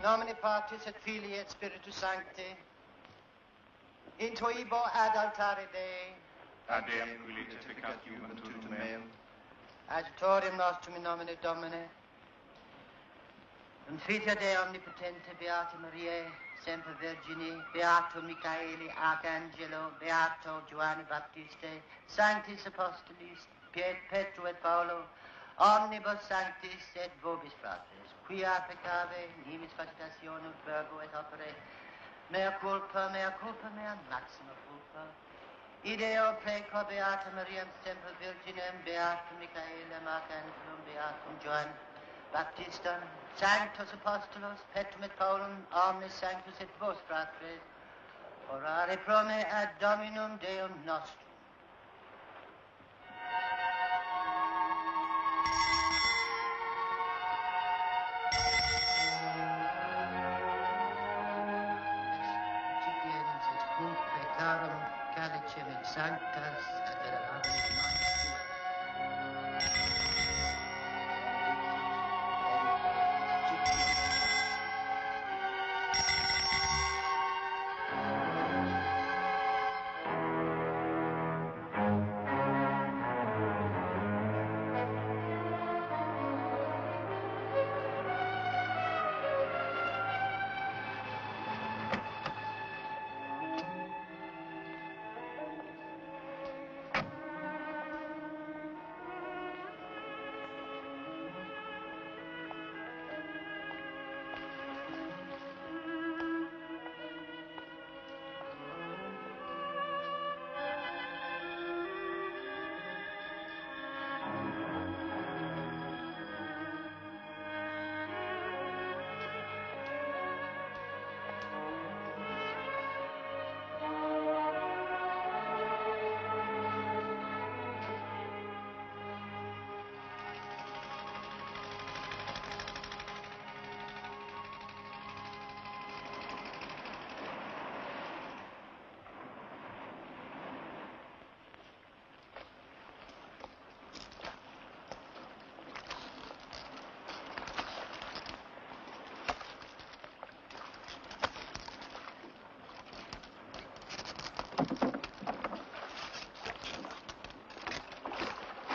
nomine Patris et Filii et Spiritus Sancti, intuibo ad altare Dei, ad Deum qui testificat juventutum meum, Adiutorium nostrum in nomine Domini, in filia Dei omnipotente, Beata Mariae, semper Virgini, Beato Michaeli, Arcangelo, Beato Giovanni Baptiste, Sanctis Apostolis, Petro et Paulo, omnibus sanctis et vobis fratres, quia peccave, nimis facitationem, verbo et opere, mea culpa, mea maxima culpa. Ideo preco Beata Mariam semper Virginem, Beatum Michaelem, Arcangelum, Beatum Johann Baptistam, Sanctus Apostolos, Petrum et Paulum, omnes sanctus et vos fratres, orare pro me ad Dominum Deum nostrum. Calicem et sanctas adoraveris nomis tua.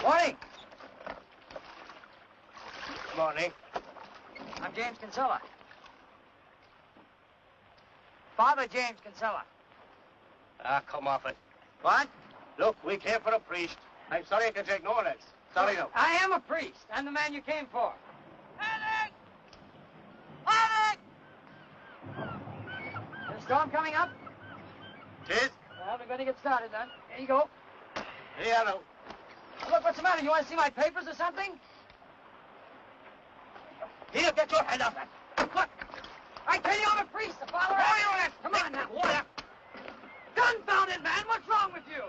Morning. Morning. I'm James Kinsella. Father James Kinsella. Ah, come off it. What? Look, we came for a priest. I'm sorry I can take no less. Sorry, no. I am a priest. I'm the man you came for. Alec! Alec! There's a storm coming up? Tis? Well, we better get started then. Here you go. Here, now. Look, what's the matter? You want to see my papers or something? Here, get your hand off that. Look! I tell you I'm a priest, the father... Come on now. What? Confounded man, what's wrong with you?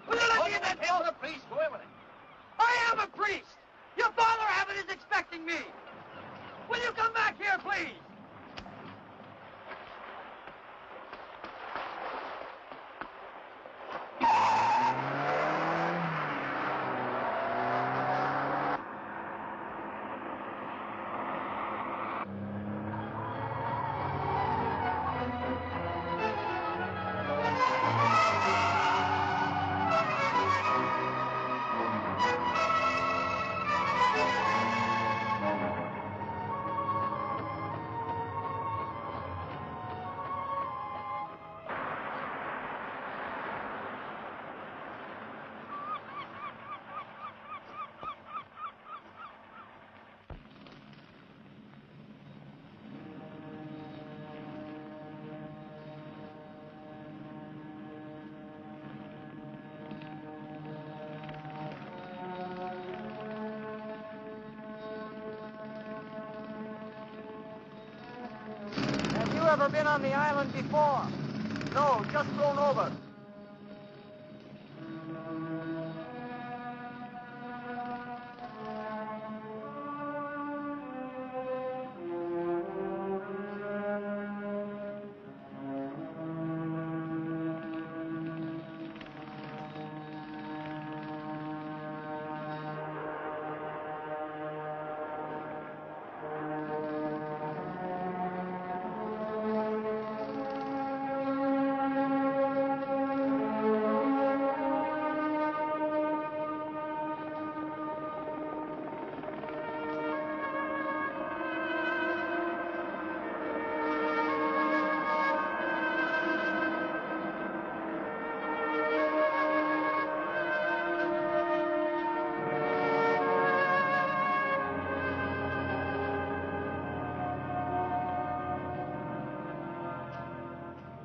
Will you let me in that came for a priest. Go in with it. I am a priest. Your father Abbott is expecting me. Will you come back here, please? Ever been on the island before? No, just thrown over.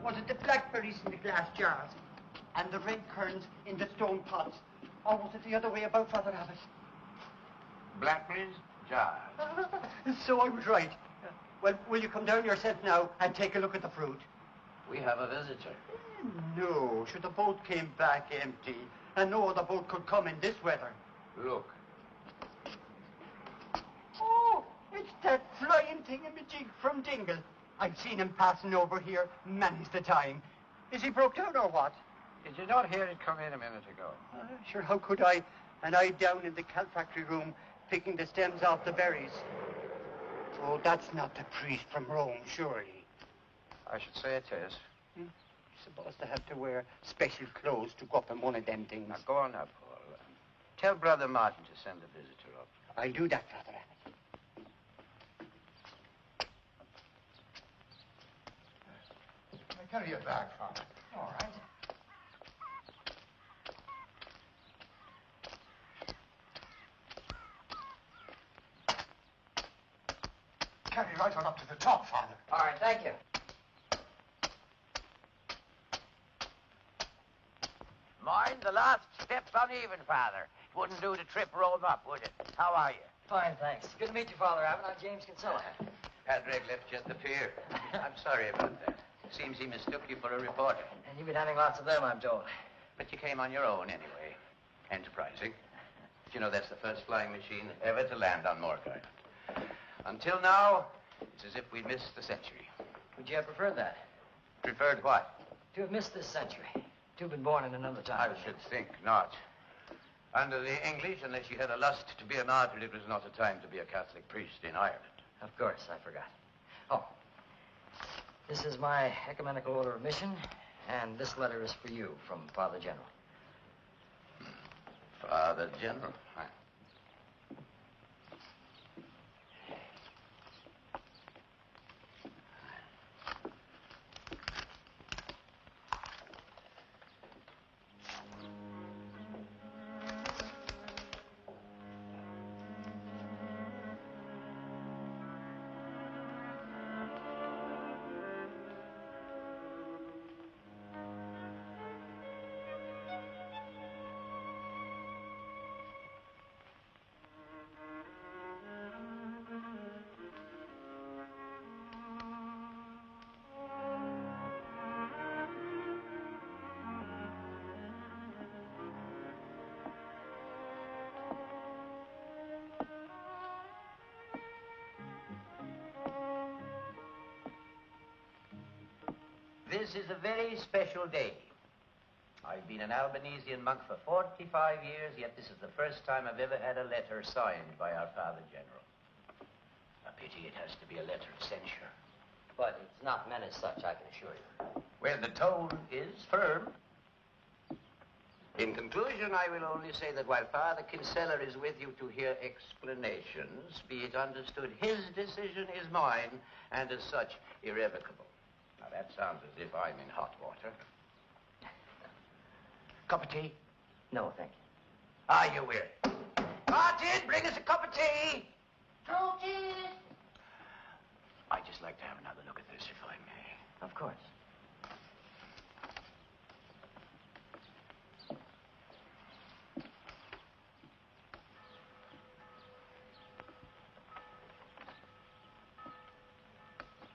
Was it the blackberries in the glass jars and the red currants in the stone pots? Or was it the other way about, Father Abbot? Blackberries, jars. So I was right. Well, will you come down yourself now and take a look at the fruit? We have a visitor. No, sure, the boat came back empty, and no other boat could come in this weather. Look. Oh, it's that flying thingamajig from Dingle. I've seen him passing over here many's the time. Is he broke down or what? Did you not hear it come in a minute ago? Sure, how could I? And I down in the cal factory room picking the stems off the berries. Oh, that's not the priest from Rome, surely. I should say it is. Supposed to have to wear special clothes to go up in one of them things. Now, go on now, Paul. Tell Brother Martin to send the visitor up. I'll do that, Father Abbot. I'll carry your bag, Father. All right. Carry right on up to the top, Father. All right, thank you. Mind, the last step's uneven, Father. It wouldn't do to trip Rome up, would it? How are you? Fine, thanks. Good to meet you, Father Abbot. I'm James Kinsella. Padraig left you at the pier. I'm sorry about that. Seems he mistook you for a reporter. And you've been having lots of them, I'm told. But you came on your own anyway. Enterprising. But you know, that's the first flying machine ever to land on Mork Island. Until now, it's as if we'd missed the century. Would you have preferred that? Preferred what? To have missed this century. To have been born in another time. I should think not. Under the English, unless you had a lust to be a martyr, it was not a time to be a Catholic priest in Ireland. Of course, I forgot. Oh, this is my ecumenical order of mission, and this letter is for you from Father General. Father General? This is a very special day. I've been an Albanesian monk for 45 years, yet this is the first time I've ever had a letter signed by our Father General. A pity it has to be a letter of censure. But it's not meant as such, I can assure you. Well, the tone is firm. In conclusion, I will only say that while Father Kinsella is with you to hear explanations, be it understood, his decision is mine, and as such, irrevocable. Now, that sounds as if I'm in hot water. Cup of tea? No, thank you. Ah, you will. Martin, bring us a cup of tea. I'd just like to have another look at this, if I may. Of course.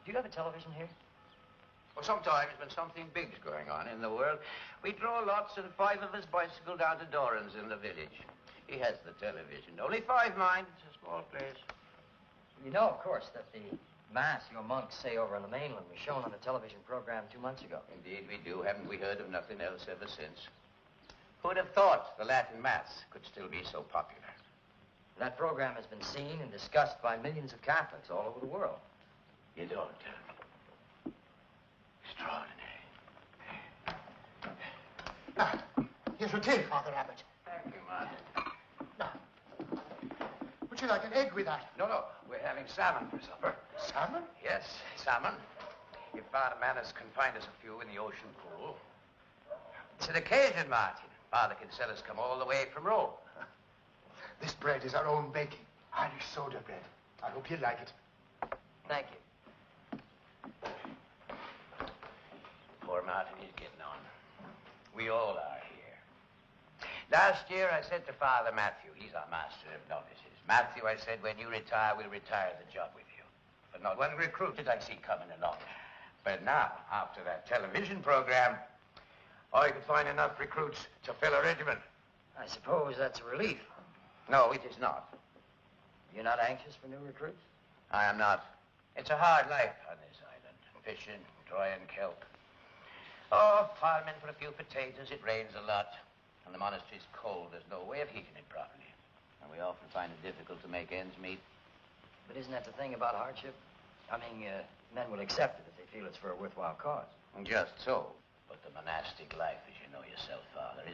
Do you have a television here? Well, sometimes when something big's going on in the world, we draw lots and 5 of us bicycle down to Doran's in the village. He has the television. Only 5, mind. It's a small place. You know, of course, that the Mass your monks say over on the mainland was shown on a television program 2 months ago. Indeed we do. Haven't we heard of nothing else ever since? Who'd have thought the Latin Mass could still be so popular? That program has been seen and discussed by millions of Catholics all over the world. You don't tell me. Extraordinary. Now, here's your tea, Father Abbot. Thank you, Martin. Now, would you like an egg with that? No, we're having salmon for supper. Salmon? Yes, salmon. If Father Manus can find us a few in the ocean pool. It's an occasion, Martin. Father Kinsella's come all the way from Rome. This bread is our own baking. Irish soda bread. I hope you like it. Thank you. poor Martin is getting on. We all are here. Last year, I said to Father Matthew, he's our master of novices. Matthew, I said, when you retire, we'll retire the job with you. But not one recruit did I see coming along. But now, after that television program, I could find enough recruits to fill a regiment. I suppose that's a relief. No, it is not. You're not anxious for new recruits? I am not. It's a hard life on this island. Fishing, drying kelp. Oh, farming for a few potatoes. It rains a lot. And the monastery's cold. There's no way of heating it properly. And we often find it difficult to make ends meet. But isn't that the thing about hardship? I mean, men will accept it if they feel it's for a worthwhile cause. Just so. But the monastic life, as you know yourself, Father,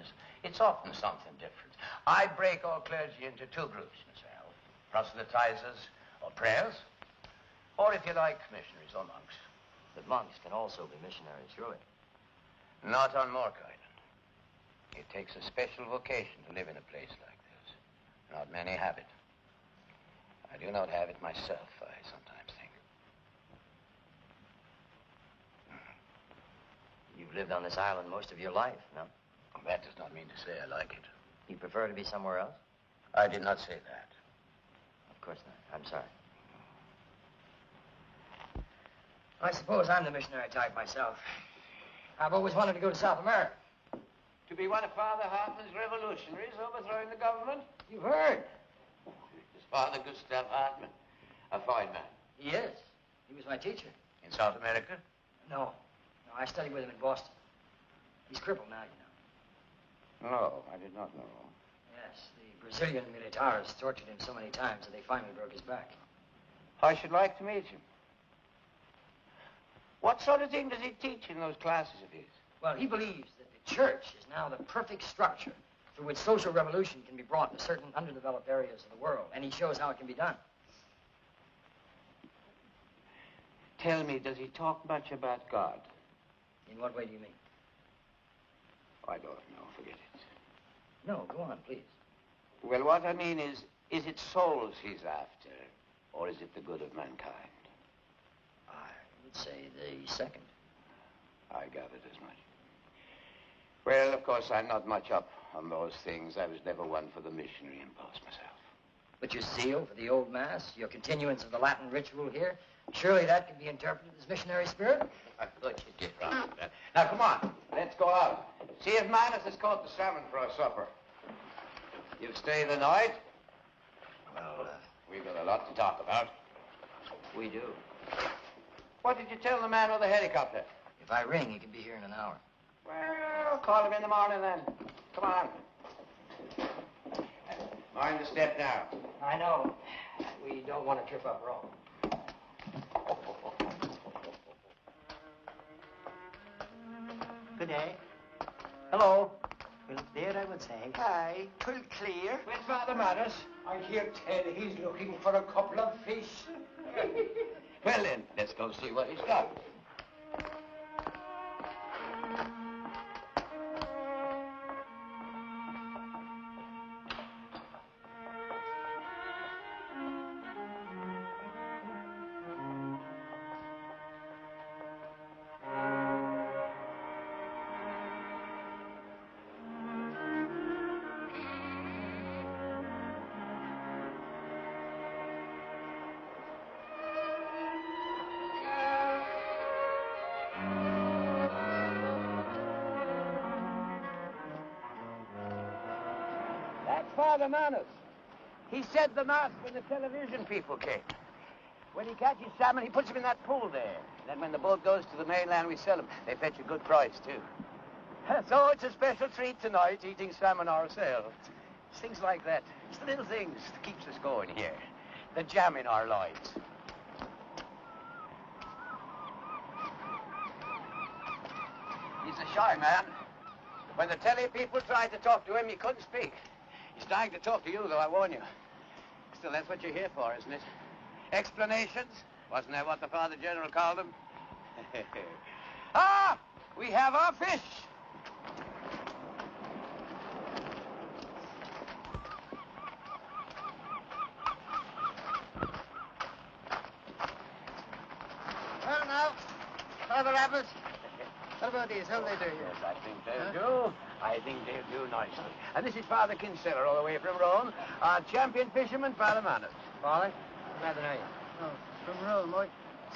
it's often something different. I break all clergy into two groups myself. Proselytizers or prayers. Or, if you like, missionaries or monks. But monks can also be missionaries, surely. Not on Mork Island. It takes a special vocation to live in a place like this. Not many have it. I do not have it myself, I sometimes think. You've lived on this island most of your life, no? That does not mean to say I like it. You prefer to be somewhere else? I did not say that. Of course not. I'm sorry. I suppose I'm the missionary type myself. I've always wanted to go to South America. To be one of Father Hartman's revolutionaries overthrowing the government? You've heard. Is Father Gustav Hartman a fine man? He is. He was my teacher. In South America? No, I studied with him in Boston. He's crippled now, you know. No, I did not know. Yes, the Brazilian militares tortured him so many times that they finally broke his back. I should like to meet him. What sort of thing does he teach in those classes of his? Well, he believes that the church is now the perfect structure through which social revolution can be brought to certain underdeveloped areas of the world, and he shows how it can be done. Tell me, does he talk much about God? In what way do you mean? I don't know. Forget it. No, go on, please. Well, what I mean is it souls he's after, or is it the good of mankind? I would say the second. I gathered as much. Well, of course, I'm not much up on those things. I was never one for the missionary impulse myself. But your zeal for the old Mass, your continuance of the Latin ritual here, surely that can be interpreted as missionary spirit? I thought you'd get round to that. Now, come on. Let's go out. See if Manus has caught the salmon for our supper. You'll stay the night? Well, we've got a lot to talk about. We do. What did you tell the man with the helicopter? If I ring, he can be here in an hour. Well, call him in the morning then. Come on. Mind the step now. I know. We don't want to trip up wrong. Good day. Hello. Well, there I would say. Aye, 'twill clear. Where's Father Manus? I hear tell he's looking for a couple of fish. Well then, let's go see what he's got. Father Manus. He said the mass when the television people came. When he catches salmon, he puts them in that pool there. Then when the boat goes to the mainland, we sell them. They fetch a good price, too. So it's a special treat tonight, eating salmon ourselves. It's things like that. It's the little things that keeps us going here. The jam in our lives. He's a shy man. When the telly people tried to talk to him, he couldn't speak. He's dying to talk to you, though, I warn you. Still, that's what you're here for, isn't it? Explanations? Wasn't that what the Father General called them? Ah! We have our fish! Well, now, Father Abbot, What about these? How'll they do? Yes, I think they'll do. I think they'll do nicely. And this is Father Kinsella, all the way from Rome. Our champion fisherman, Father Manus. Father, glad to know you. Oh, from Rome. Oh,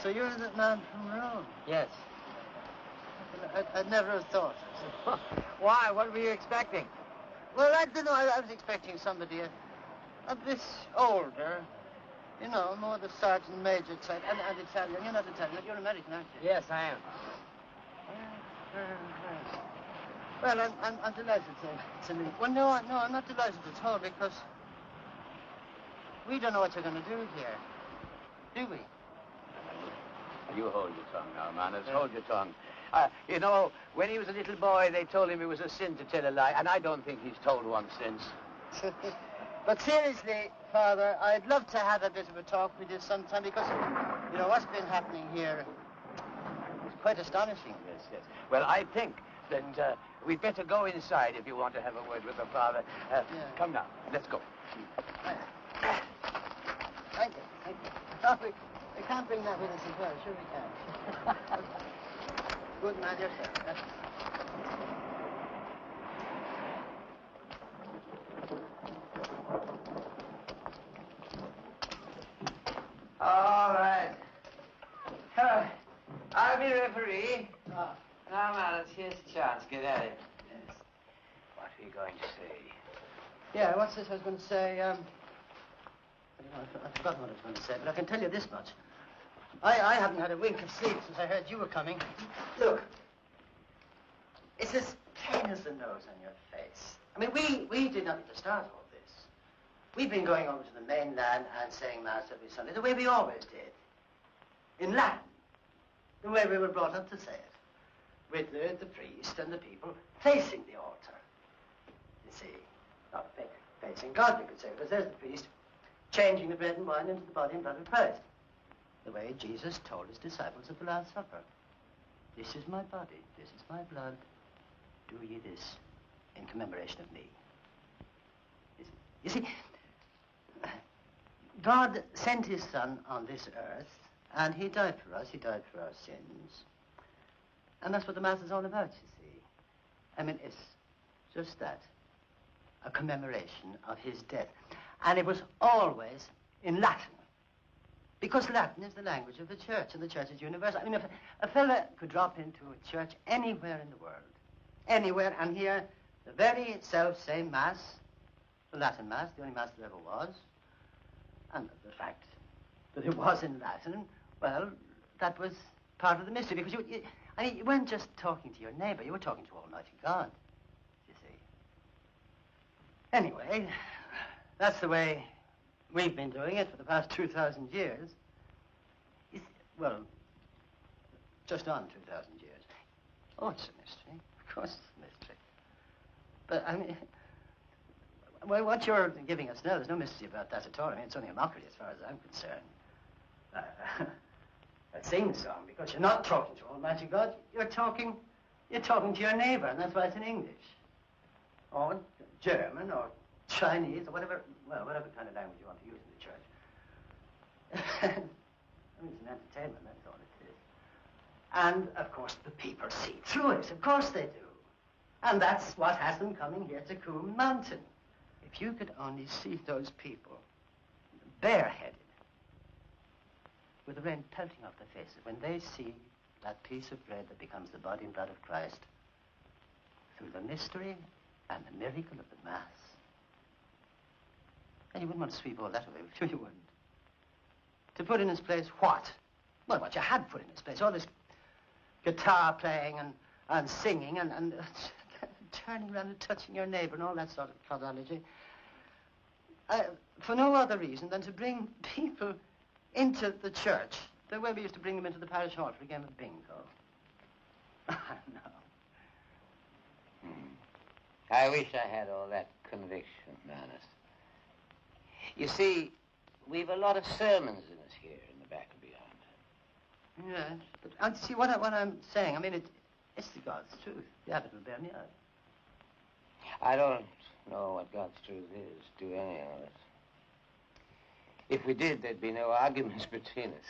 so you're that man from Rome? Yes. I'd never have thought. Why? What were you expecting? Well, I don't know. I was expecting somebody a bit older. You know, more the sergeant major type. And Italian. You're not Italian. You're American, aren't you? Yes, I am. Well, I'm delighted to meet. Well, no, I'm not delighted at all because we don't know what you're going to do here, do we? You hold your tongue now, Manus. Hold your tongue. You know, when he was a little boy, they told him it was a sin to tell a lie, and I don't think he's told one since. But seriously, Father, I'd love to have a bit of a talk with you sometime because, you know, what's been happening here is quite astonishing. Yes. Well, I think that we'd better go inside if you want to have a word with the Father. Come now, let's go. Thank you. Oh, we can't bring that with us as well. Sure we can. Good man yourself. All right. I'll be referee. Now, Manus, here's a chance. Get at it. Yes. What are you going to say? Yeah, what's this I was going to say? I've forgotten what I was going to say, but I can tell you this much. I haven't had a wink of sleep since I heard you were coming. Look, it's as plain as the nose on your face. I mean, we did nothing to start all this. We've been going over to the mainland and saying Mass every Sunday, the way we always did. In Latin. The way we were brought up to say it. With the priest and the people facing the altar. You see, not facing God, you could say, because there's the priest changing the bread and wine into the body and blood of Christ. The way Jesus told his disciples at the Last Supper. This is my body, this is my blood. Do ye this in commemoration of me. You see, God sent his Son on this earth, and he died for us. He died for our sins. And that's what the Mass is all about, you see. I mean, it's just that. A commemoration of his death. And it was always in Latin. Because Latin is the language of the church, and the church is universal. I mean, if a fella could drop into a church anywhere in the world, anywhere, and hear the very self-same Mass, the Latin Mass, the only Mass there ever was, and the fact that it was in Latin, well, that was part of the mystery, because you weren't just talking to your neighbor, you were talking to Almighty God, you see. Anyway, that's the way we've been doing it for the past 2,000 years. Well, just on 2,000 years. Oh, it's a mystery. Of course it's a mystery. But, I mean, well, what you're giving us now, there's no mystery about that at all. I mean, it's only a mockery as far as I'm concerned. A sing-song, because you're not talking to Almighty God. You're talking to your neighbor, and that's why it's in English. Or German, or Chinese, or whatever kind of language you want to use in the church. I mean, it's an entertainment, that's all it is. And, of course, the people see through it. Of course they do. And that's what has them coming here to Coombe Mountain. If you could only see those people, bareheaded, with the rain pelting off their faces, when they see that piece of bread that becomes the body and blood of Christ, through the mystery and the miracle of the Mass, and you wouldn't want to sweep all that away, would you? You wouldn't. To put in its place what? Well, what you had put in its place, all this guitar playing and singing and turning around and touching your neighbor and all that sort of chronology. For no other reason than to bring people into the church the way we used to bring them into the parish hall for a game of bingo. No. I wish I had all that conviction, Manus. You see, we've a lot of sermons in us here in the back and beyond. Yes, but see what I'm saying. I mean, it's the God's truth. The abbot will bear me out. I don't know what God's truth is, do any of us. If we did, there'd be no arguments between us.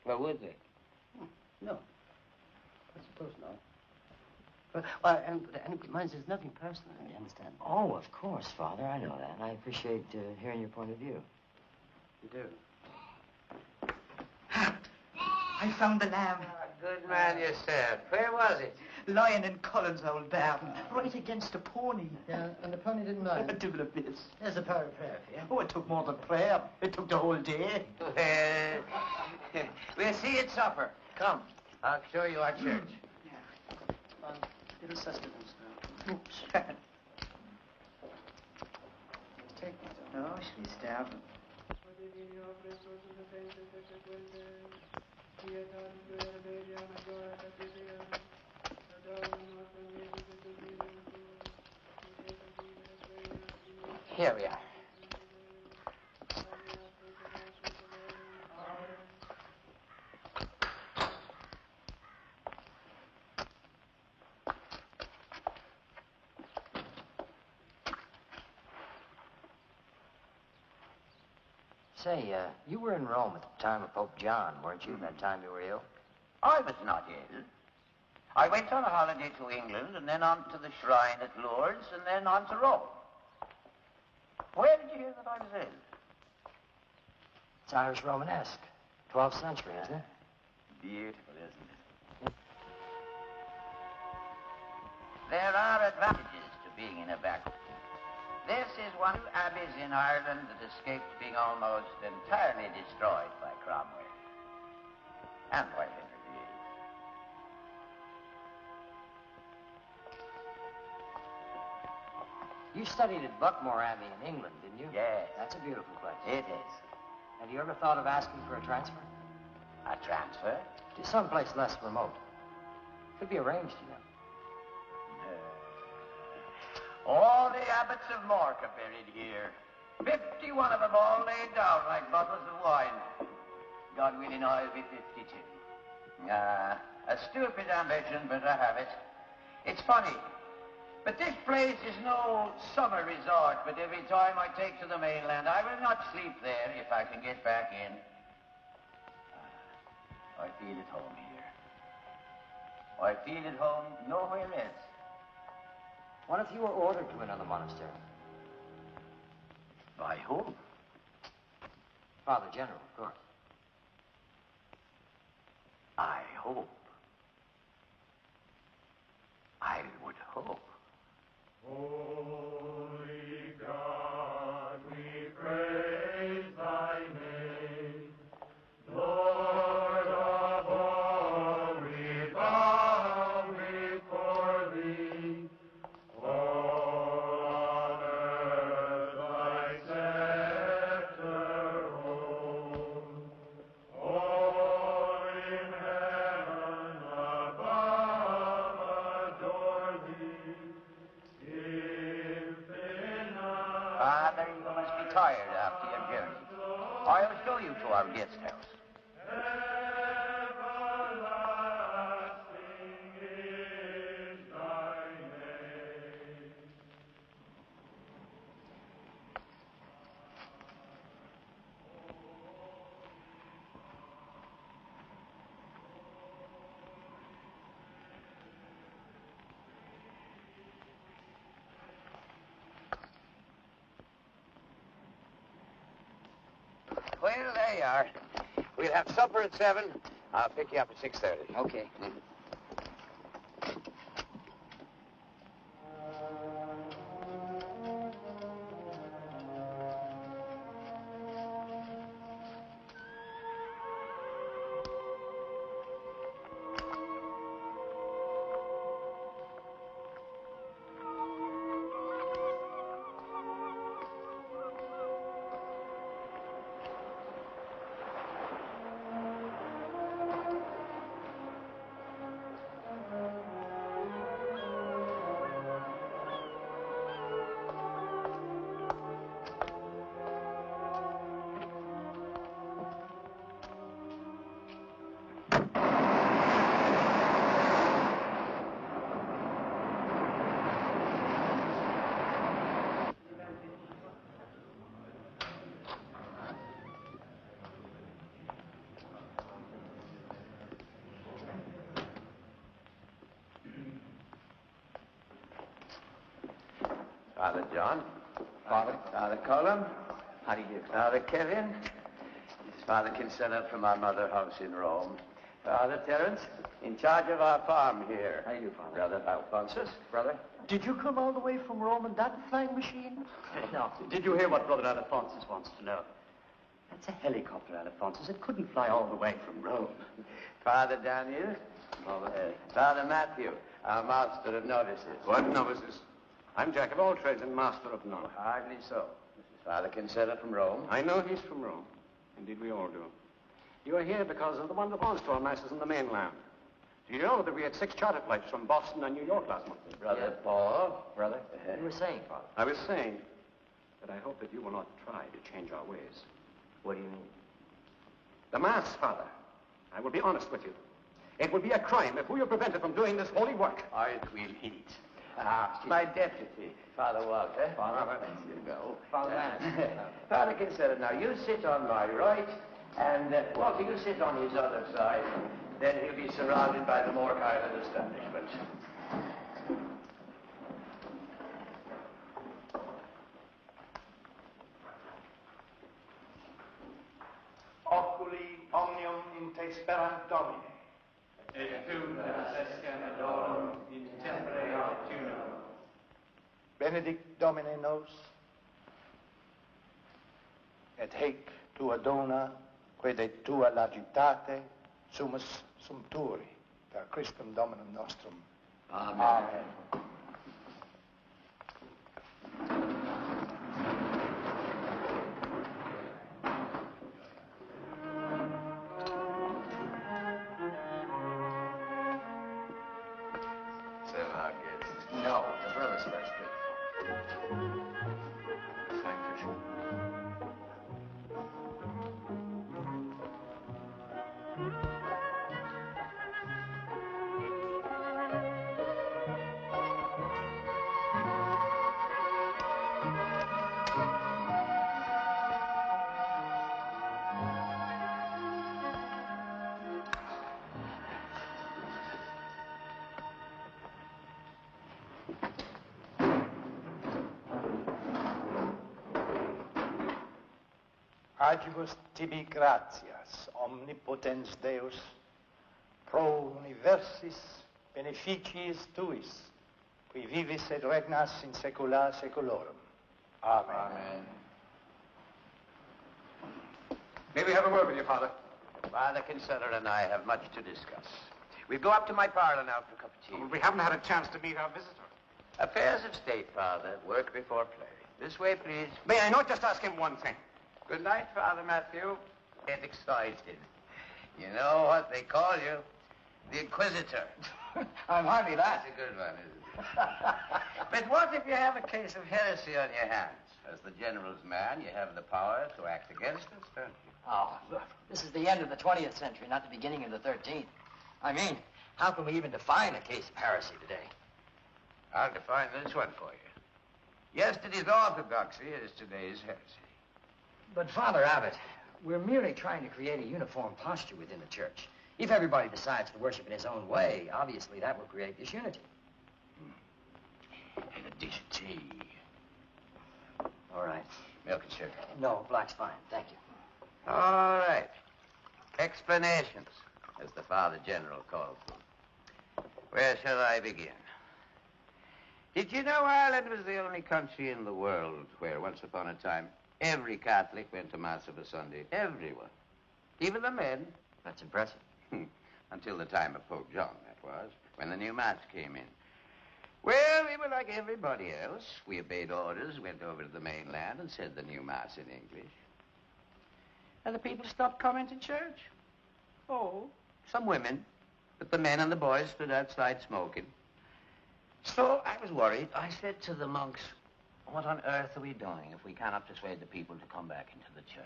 Well, would there? No. I suppose not. But, well, and mind, there's nothing personal, you understand? Oh, of course, Father. I know that. And I appreciate hearing your point of view. You do? I found the lamb. Good man yourself. Where was it? Lying in Cullen's old barn, right against a pony. Yeah, and the pony didn't A mind. devil of this. There's a power of prayer for you. Oh, it took more than prayer. It took the whole day. We'll see at supper. Come, I'll show you our church. Little sustenance now. Oops. Take it. No, she's starving. Here we are. Say, you were in Rome at the time of Pope John, weren't you? That time you were ill? I was not ill. I went on a holiday to England and then on to the shrine at Lourdes and then on to Rome. Where did you hear that I was ill? It's Irish Romanesque. 12th century, isn't it? Beautiful, isn't it? There are advantages to being in a vacuum. This is one of the abbeys in Ireland that escaped being almost entirely destroyed by Cromwell. And by Henry VIII. You studied at Buckmore Abbey in England, didn't you? Yes. That's a beautiful place. It is. Have you ever thought of asking for a transfer? A transfer? To someplace less remote. Could be arranged, you know. All the abbots of Mork are buried here. 51 of them all laid down like bottles of wine. God willing, I'll be 52. A stupid ambition, but I have it. It's funny, but this place is no summer resort, but every time I take to the mainland, I will not sleep there if I can get back in. I feel at home here. I feel at home nowhere else. What if you were ordered to another monastery? By whom? Father General, of course. I hope. I would hope. Holy God, we praise thy name. Lord of all, we bow before thee. All on earth thy scepter hold. All in heaven above adore thee. If in Father, you must be tired after your journey. I'll show you to our guest house. everlasting is thy name. Well, there you are. We'll have supper at 7. I'll pick you up at 6:30. Okay. Father John. Father Colum. How do you do? Father Kevin. This is Father Kinsella from our mother house in Rome. Father Terence, in charge of our farm here. How do you do, Father? Brother Alphonsus. Brother? Did you come all the way from Rome in that flying machine? No. Did you hear what Brother Alphonsus wants to know? That's a helicopter, Alphonsus. It couldn't fly all the way from Rome. Father Daniel. Father Matthew, our master of novices. What novices? I'm jack of all trades and master of none. Hardly so. This is Father Kinsella from Rome. I know he's from Rome. Indeed, we all do. You are here because of the wonderful pastoral masses in the mainland. Do you know that we had 6 charter flights from Boston and New York last month? Brother Paul. Brother? You were saying, Father. I was saying that I hope that you will not try to change our ways. What do you mean? The Mass, Father. I will be honest with you. It would be a crime if we were prevented from doing this holy work. Aren't we neat? My deputy, Father Walter. Father. There you go. Father Manners. Father Kinsella, now you sit on my right, and Walter, you sit on his other side. Then he'll be surrounded by the Mork Island establishment. Oculi omnium in te sperant Domine. Et tu necessem adorum in tempore optuno. Benedict Domine nos, et hec tua dona, quid et tua largitate, sumus sumpturi, per Christum Dominum nostrum. Amen. No, the brother's first. Agibus tibi gratias, omnipotens Deus, pro universis beneficiis tuis, qui vivis et regnas in saecula saeculorum. Amen. May we have a word with you, Father? Father Kinsella and I have much to discuss. We'll go up to my parlor now for a cup of tea. We haven't had a chance to meet our visitor. Affairs of state, Father. Work before play. This way, please. May I not just ask him one thing? Good night, Father Matthew. Get excited. You know what they call you? The Inquisitor. I'm hardly that. That's a good one, isn't it? But what if you have a case of heresy on your hands? As the general's man, you have the power to act against us, don't you? Oh, look, this is the end of the 20th century, not the beginning of the 13th. I mean, how can we even define a case of heresy today? I'll define this one for you. Yesterday's orthodoxy is today's heresy. But, Father Abbot, we're merely trying to create a uniform posture within the church. If everybody decides to worship in his own way, obviously that will create disunity. And a dish of tea. All right. Milk and sugar. No, black's fine. Thank you. All right. Explanations, as the Father General calls them. Where shall I begin? Did you know Ireland was the only country in the world where, once upon a time, every Catholic went to Mass of a Sunday? Everyone. Even the men. That's impressive. Until the time of Pope John, that was, when the new Mass came in. Well, we were like everybody else. We obeyed orders, went over to the mainland, and said the new Mass in English. And the people stopped coming to church. Oh, some women. But the men and the boys stood outside smoking. So I was worried. I said to the monks, what on earth are we doing if we cannot persuade the people to come back into the church?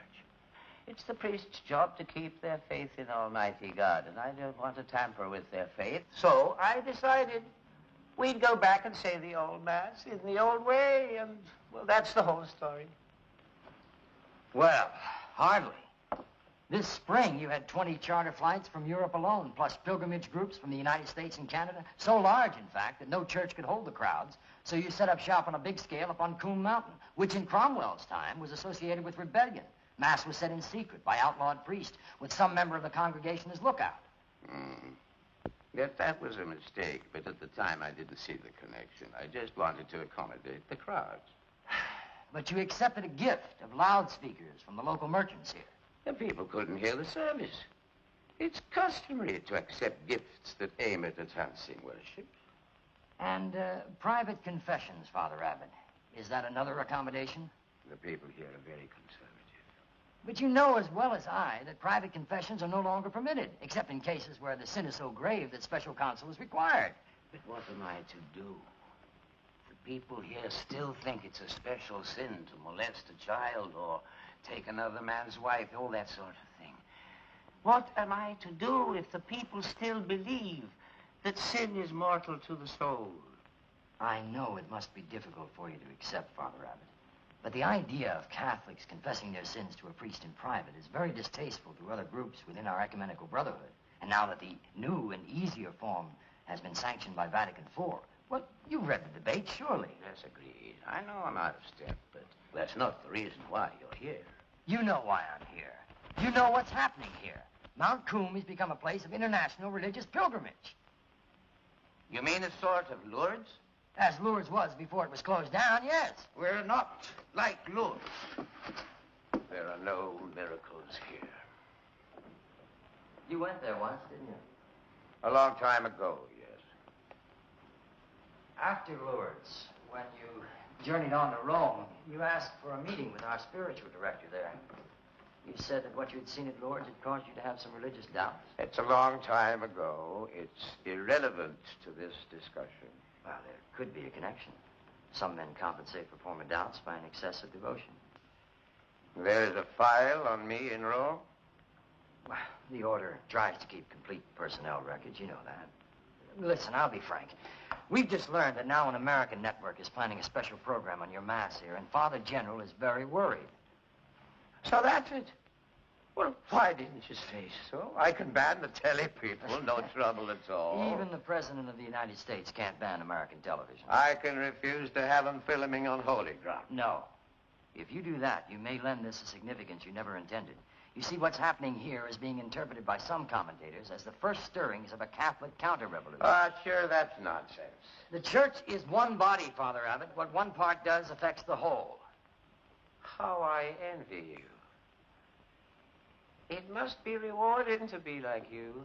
It's the priest's job to keep their faith in Almighty God, and I don't want to tamper with their faith. So I decided we'd go back and say the old Mass in the old way, and, well, that's the whole story. Well, hardly. This spring, you had 20 charter flights from Europe alone, plus pilgrimage groups from the United States and Canada. So large, in fact, that no church could hold the crowds. So you set up shop on a big scale up on Coombe Mountain, which in Cromwell's time was associated with rebellion. Mass was said in secret by outlawed priests, with some member of the congregation as lookout. Yes, that was a mistake, but at the time I didn't see the connection. I just wanted to accommodate the crowds. But you accepted a gift of loudspeakers from the local merchants here. The people couldn't hear the service. It's customary to accept gifts that aim at enhancing worship. And private confessions, Father Abbott. Is that another accommodation? The people here are very conservative. But you know as well as I that private confessions are no longer permitted, except in cases where the sin is so grave that special counsel is required. But what am I to do? The people here still think it's a special sin to molest a child or take another man's wife, all that sort of thing. What am I to do if the people still believe that sin is mortal to the soul? I know it must be difficult for you to accept, Father Abbott. But the idea of Catholics confessing their sins to a priest in private is very distasteful to other groups within our ecumenical brotherhood. And now that the new and easier form has been sanctioned by Vatican IV, well, you've read the debate, surely. Yes, agreed. I know I'm out of step, but that's not the reason why you're here. You know why I'm here. You know what's happening here. Mount Coombe has become a place of international religious pilgrimage. You mean a sort of Lourdes? As Lourdes was before it was closed down, yes. We're not like Lourdes. There are no miracles here. You went there once, didn't you? A long time ago, yes. After Lourdes, when you journeyed on to Rome, you asked for a meeting with our spiritual director there. You said that what you'd seen at Lourdes had caused you to have some religious doubts. It's a long time ago. It's irrelevant to this discussion. Well, there could be a connection. Some men compensate for former doubts by an excessive devotion. There is a file on me in Rome? Well, the order tries to keep complete personnel records. You know that. Listen, I'll be frank. We've just learned that now an American network is planning a special program on your Mass here, and Father General is very worried. So that's it. Well, why didn't you say so? I can ban the telly people, no trouble at all. Even the President of the United States can't ban American television. I can refuse to have them filming on holy ground. No. If you do that, you may lend this a significance you never intended. You see, what's happening here is being interpreted by some commentators as the first stirrings of a Catholic counter-revolution. Sure, that's nonsense. The church is one body, Father Abbott. What one part does affects the whole. How I envy you. It must be rewarding to be like you,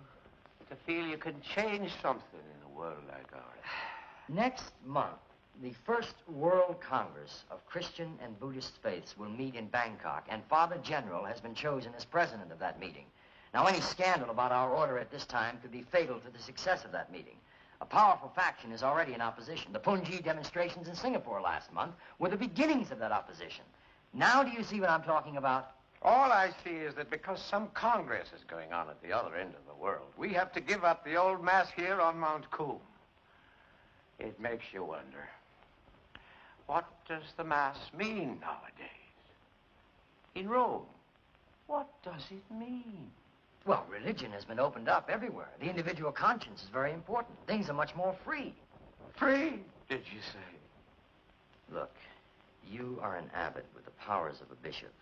to feel you can change something in a world like ours. Next month, the First World Congress of Christian and Buddhist faiths will meet in Bangkok, and Father General has been chosen as president of that meeting. Now, any scandal about our order at this time could be fatal to the success of that meeting. A powerful faction is already in opposition. The Punji demonstrations in Singapore last month were the beginnings of that opposition. Now do you see what I'm talking about? All I see is that because some Congress is going on at the other end of the world, we have to give up the old Mass here on Mount Coombe. It makes you wonder, what does the Mass mean nowadays? In Rome, what does it mean? Well, religion has been opened up everywhere. The individual conscience is very important. Things are much more free. Free, did you say? Look, you are an abbot with the powers of a bishop.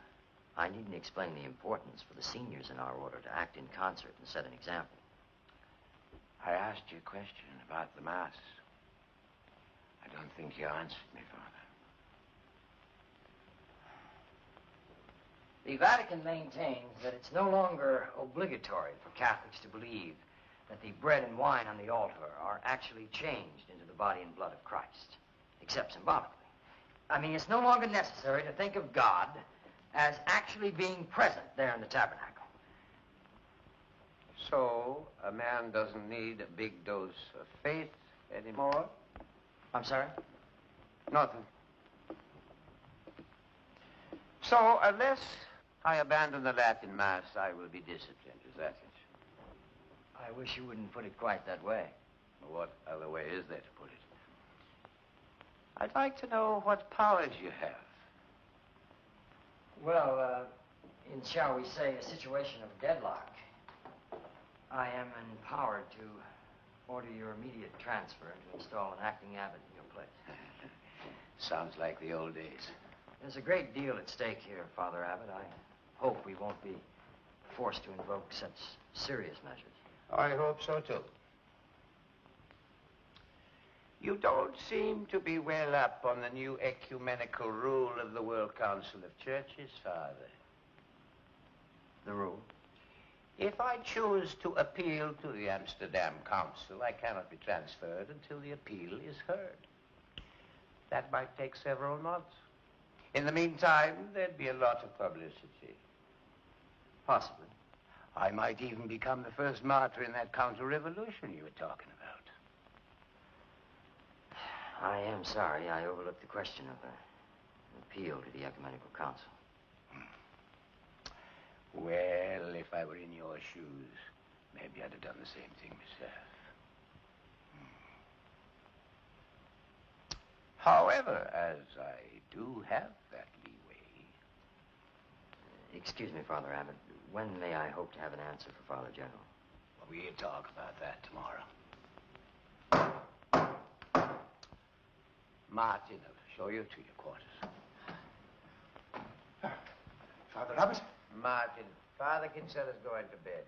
I needn't explain the importance for the seniors in our order to act in concert and set an example. I asked you a question about the Mass. I don't think you answered me, Father. The Vatican maintains that it's no longer obligatory for Catholics to believe that the bread and wine on the altar are actually changed into the body and blood of Christ, except symbolically. I mean, it's no longer necessary to think of God as actually being present there in the tabernacle. So, a man doesn't need a big dose of faith anymore? I'm sorry? Nothing. So, unless I abandon the Latin Mass, I will be disciplined. Is that it? I wish you wouldn't put it quite that way. What other way is there to put it? I'd like to know what powers you have. Well, in, shall we say, a situation of deadlock, I am empowered to order your immediate transfer to install an acting abbot in your place. Sounds like the old days. There's a great deal at stake here, Father Abbot. I hope we won't be forced to invoke such serious measures. I hope so, too. You don't seem to be well up on the new ecumenical rule of the World Council of Churches, Father. The rule? If I choose to appeal to the Amsterdam Council, I cannot be transferred until the appeal is heard. That might take several months. In the meantime, there'd be a lot of publicity. Possibly. I might even become the first martyr in that counter-revolution you were talking about. I am sorry I overlooked the question of an appeal to the Ecumenical Council. Well, if I were in your shoes, maybe I'd have done the same thing myself. However, as I do have that leeway... Excuse me, Father Abbot. When may I hope to have an answer for Father General? Well, we'll talk about that tomorrow. Martin, I'll show you to your quarters. Father Abbot? Martin, Father Kinsella's going to bed.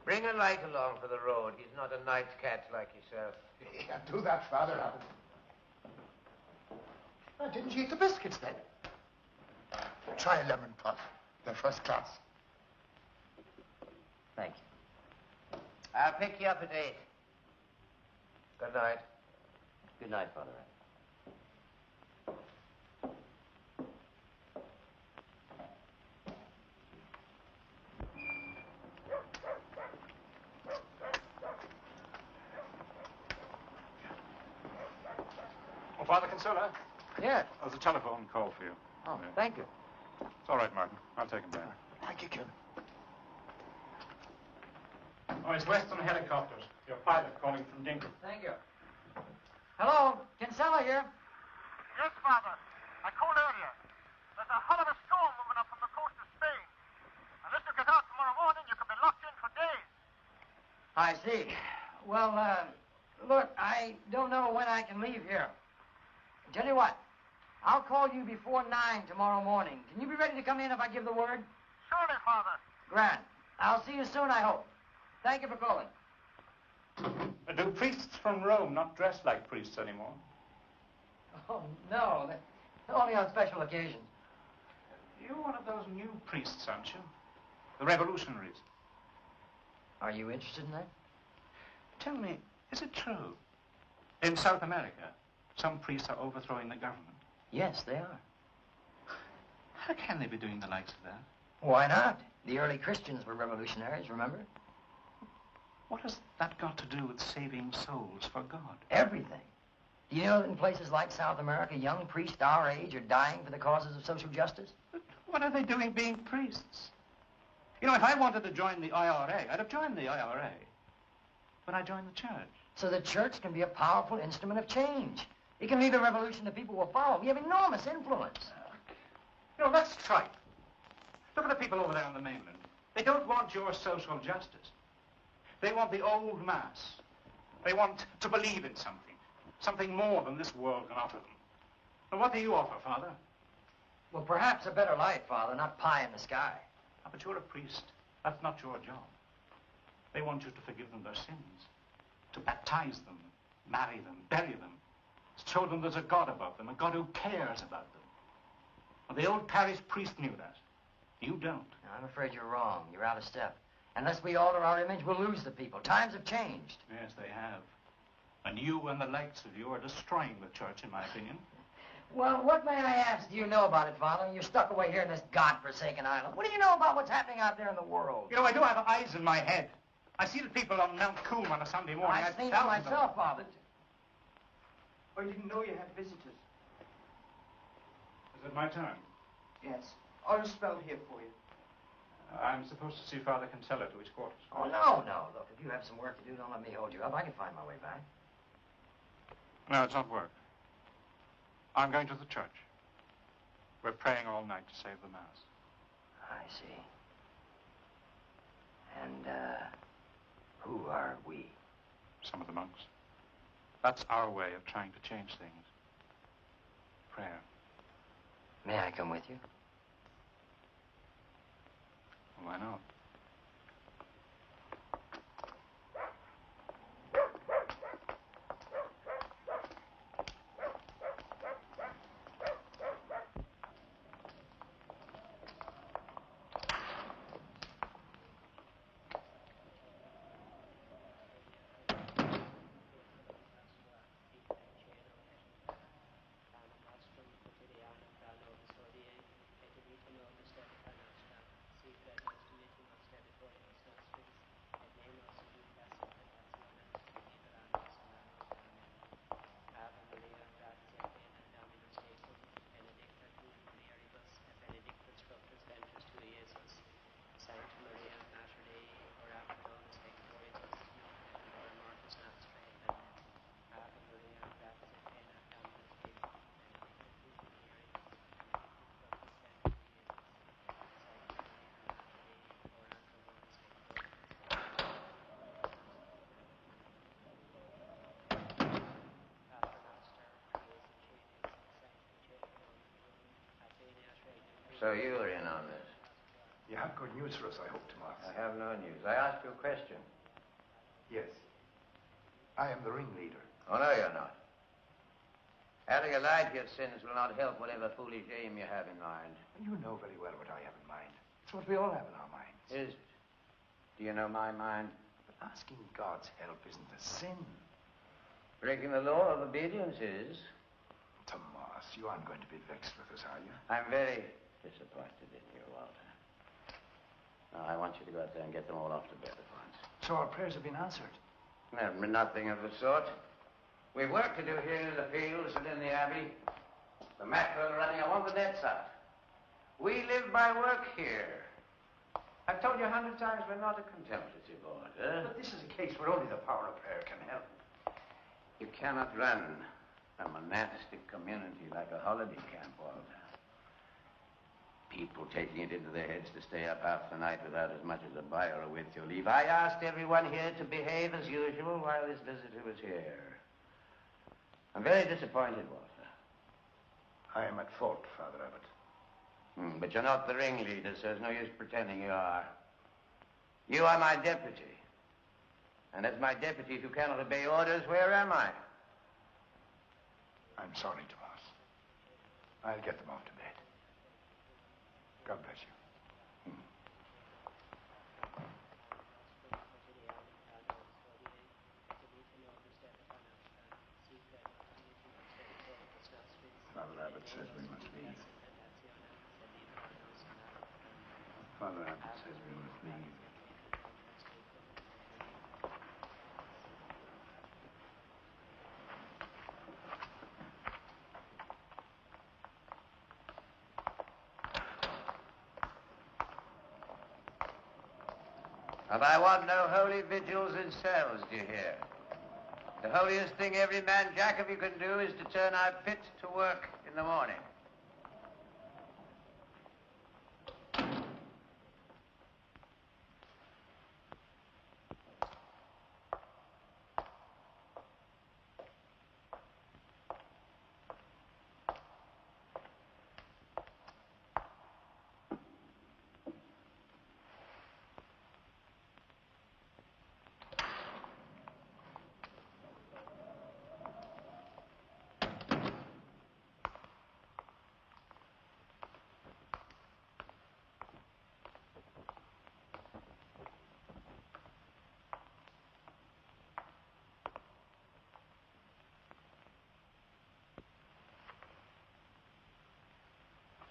Bring a light along for the road. He's not a night cat like yourself. Yeah, do that, Father Abbot. Didn't you eat the biscuits then? Try a lemon puff. They're first class. Thank you. I'll pick you up at 8. Good night. Good night, Father Abbot. Oh, Father Kinsella, Yes. there's a telephone call for you. Oh, thank you. It's all right, Martin. I'll take him down. Thank you, Kim. Oh, it's Western Helicopters. Your pilot calling from Dingle. Thank you. Hello, Kinsella here. Yes, Father. I called earlier. There's a hell of a storm moving up from the coast of Spain. Unless you get out tomorrow morning, you could be locked in for days. I see. Well, look, I don't know when I can leave here. Tell you what, I'll call you before 9 tomorrow morning. Can you be ready to come in if I give the word? Surely, Father. Grand. I'll see you soon, I hope. Thank you for calling. Do priests from Rome not dress like priests anymore? Oh, no. Only on special occasions. You're one of those new priests, aren't you? The revolutionaries. Are you interested in that? Tell me, is it true? In South America, some priests are overthrowing the government. Yes, they are. How can they be doing the likes of that? Why not? The early Christians were revolutionaries, remember? What has that got to do with saving souls for God? Everything. Do you know that in places like South America, young priests our age are dying for the causes of social justice? But what are they doing being priests? You know, if I wanted to join the IRA, I'd have joined the IRA. But I joined the church. So the church can be a powerful instrument of change. It can lead a revolution that people will follow. We have enormous influence. You know, that's trite. Look at the people over there on the mainland. They don't want your social justice. They want the old mass. They want to believe in something more than this world can offer them. And what do you offer, Father? Well, perhaps a better life, Father, not pie in the sky. Ah, but you're a priest. That's not your job. They want you to forgive them their sins, to baptize them, marry them, bury them, show them there's a God above them, a God who cares about them. And the old parish priest knew that. You don't. I'm afraid you're wrong. You're out of step. Unless we alter our image, we'll lose the people. Times have changed. Yes, they have. And you and the likes of you are destroying the church, in my opinion. Well, what, may I ask, do you know about it, Father? You're stuck away here in this godforsaken island. What do you know about what's happening out there in the world? You know, I do have eyes in my head. I see the people on Mount Coolm on a Sunday morning. I've seen it myself, Father. I didn't know you had visitors. Is it my turn? Yes. I'll spell here for you. I'm supposed to see Father Kinsella to his quarters. Oh, no. Look, if you have some work to do, don't let me hold you up. I can find my way back. No, it's not work. I'm going to the church. We're praying all night to save the Mass. I see. And, who are we? Some of the monks. That's our way of trying to change things. Prayer. May I come with you? Why not? So you're in on this? You have good news for us, I hope, Tomas. I have no news. I asked you a question. Yes. I am the ringleader. Oh, no, you're not. Adding a lie to your sins will not help whatever foolish aim you have in mind. You know very well what I have in mind. It's what we all have in our minds. Is it? Do you know my mind? But asking God's help isn't a sin. Breaking the law of obedience is. Tomas, you aren't going to be vexed with us, are you? I'm very disappointed in you, Walter. Now, I want you to go out there and get them all off to bed at once. So our prayers have been answered? Nothing of the sort. We've work to do here in the fields and in the abbey. The mackerel are running. I want the nets out. We live by work here. I've told you 100 times we're not a contemplative order. But this is a case where only the power of prayer can help. You cannot run a monastic community like a holiday camp, Walter. People taking it into their heads to stay up half the night without as much as a bile or with your leave. I asked everyone here to behave as usual while this visitor was here. I'm very disappointed, Walter. I am at fault, Father Abbot. But you're not the ringleader, so there's no use pretending you are. You are my deputy. And as my deputy who cannot obey orders, where am I? I'm sorry, Tomas. I'll get them off to bed. God bless you. Father Abbot says we must leave. Father Abbot says we must leave. And I want no holy vigils in cells, do you hear? The holiest thing every man jack of you can do is to turn out fit to work in the morning.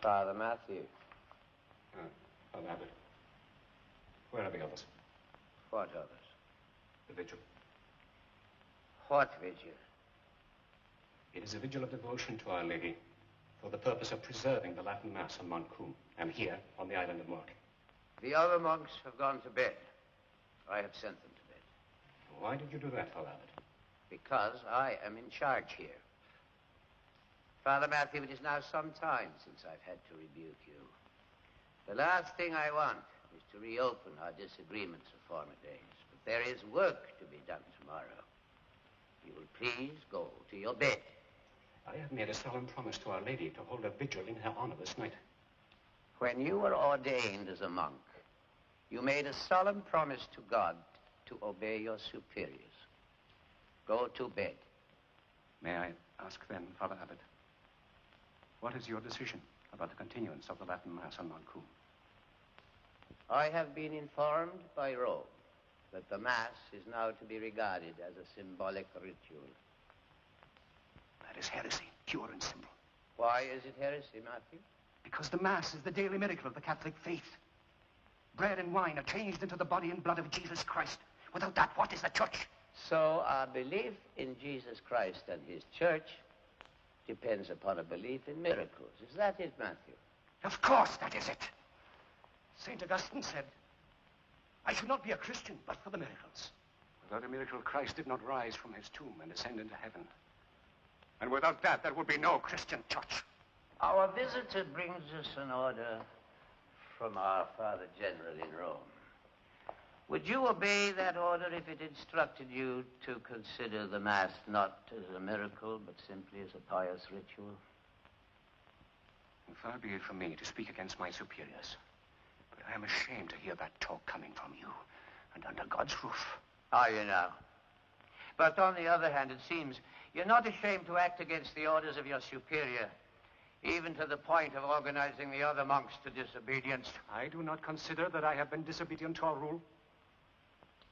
Father Matthew. Father Abbot. Where are the others? What others? The vigil. What vigil? It is a vigil of devotion to Our Lady for the purpose of preserving the Latin Mass on Mount Coom and here on the island of Mark. The other monks have gone to bed. I have sent them to bed. Why did you do that, Father Abbot? Because I am in charge here. Father Matthew, it is now some time since I've had to rebuke you. The last thing I want is to reopen our disagreements of former days. But there is work to be done tomorrow. You will please go to your bed. I have made a solemn promise to Our Lady to hold a vigil in her honor this night. When you were ordained as a monk, you made a solemn promise to God to obey your superiors. Go to bed. May I ask then, Father Abbot, what is your decision about the continuance of the Latin Mass on Mount Cool? I have been informed by Rome that the Mass is now to be regarded as a symbolic ritual. That is heresy, pure and simple. Why is it heresy, Matthew? Because the Mass is the daily miracle of the Catholic faith. Bread and wine are changed into the body and blood of Jesus Christ. Without that, what is the church? So our belief in Jesus Christ and his church depends upon a belief in miracles. Is that it, Matthew? Of course that is it. St. Augustine said, I should not be a Christian but for the miracles. Without a miracle, Christ did not rise from his tomb and ascend into heaven. And without that, there would be no Christian church. Our visitor brings us an order from our Father General in Rome. Would you obey that order if it instructed you to consider the Mass not as a miracle, but simply as a pious ritual? Far be it from me to speak against my superiors, but I am ashamed to hear that talk coming from you, and under God's roof. Are you now? But on the other hand, it seems you're not ashamed to act against the orders of your superior, even to the point of organizing the other monks to disobedience. I do not consider that I have been disobedient to our rule.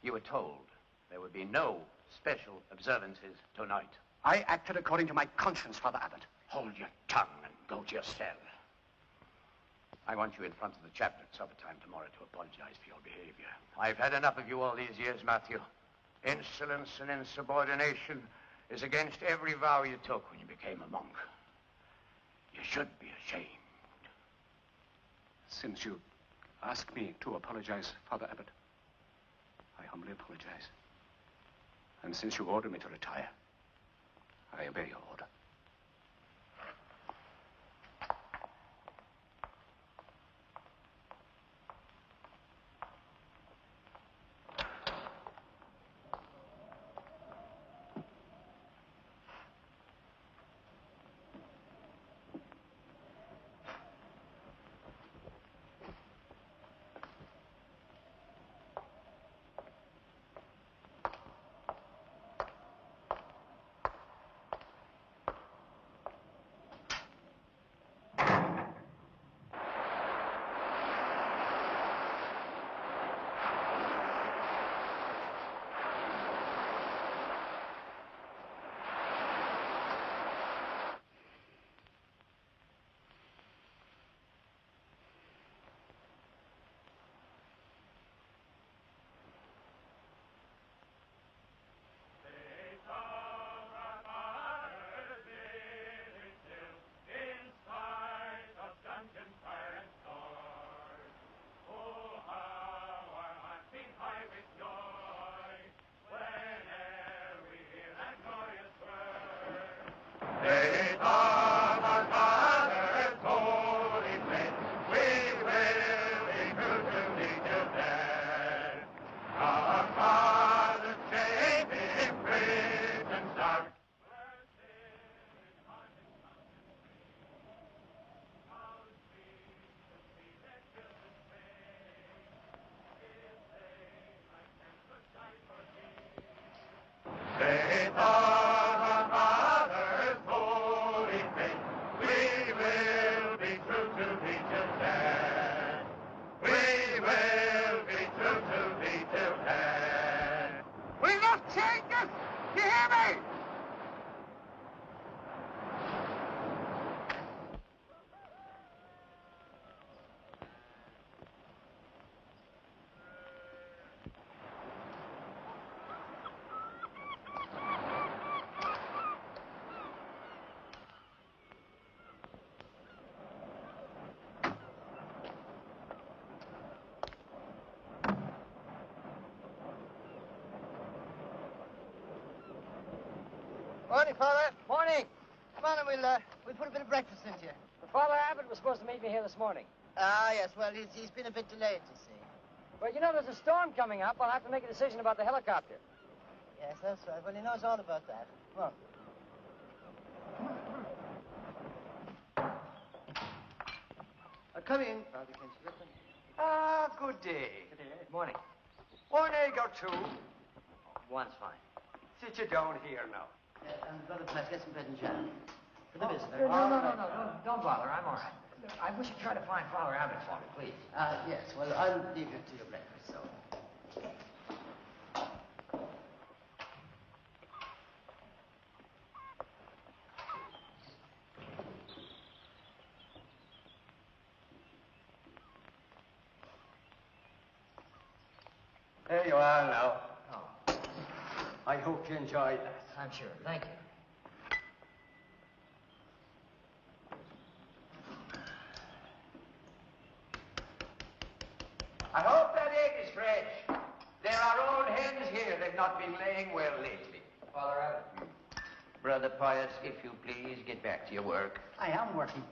You were told there would be no special observances tonight. I acted according to my conscience, Father Abbot. Hold your tongue and go to your cell. I want you in front of the chaplain at supper time tomorrow to apologize for your behavior. I've had enough of you all these years, Matthew. Insolence and insubordination is against every vow you took when you became a monk. You should be ashamed. Since you ask me to apologize, Father Abbot, I humbly apologize. And since you order me to retire, I obey your order. Morning, Father. Morning. Come on and we'll put a bit of breakfast into you. But Father Abbot was supposed to meet me here this morning. Ah, yes, well, he's been a bit delayed, you see. Well, you know, there's a storm coming up. I'll have to make a decision about the helicopter. Yes, that's right. Well, he knows all about that. Well, come in, Father Kinsler. Ah, good day. Good morning. 1 egg or 2. One's fine. Sit you down here now. And Brother Price, get some bread and jam. For the visitor. No, don't bother. I'm all right. Look, I wish you'd try to find Father Abbott for me, please. Yes, well, I'll leave you to your breakfast, so. There you are now. Oh, I hope you enjoyed that. I'm sure. Thank you. I hope that egg is fresh. There are old hens here. They've not been laying well lately. Father Abbott. Brother Pius, if you please, get back to your work. I am working.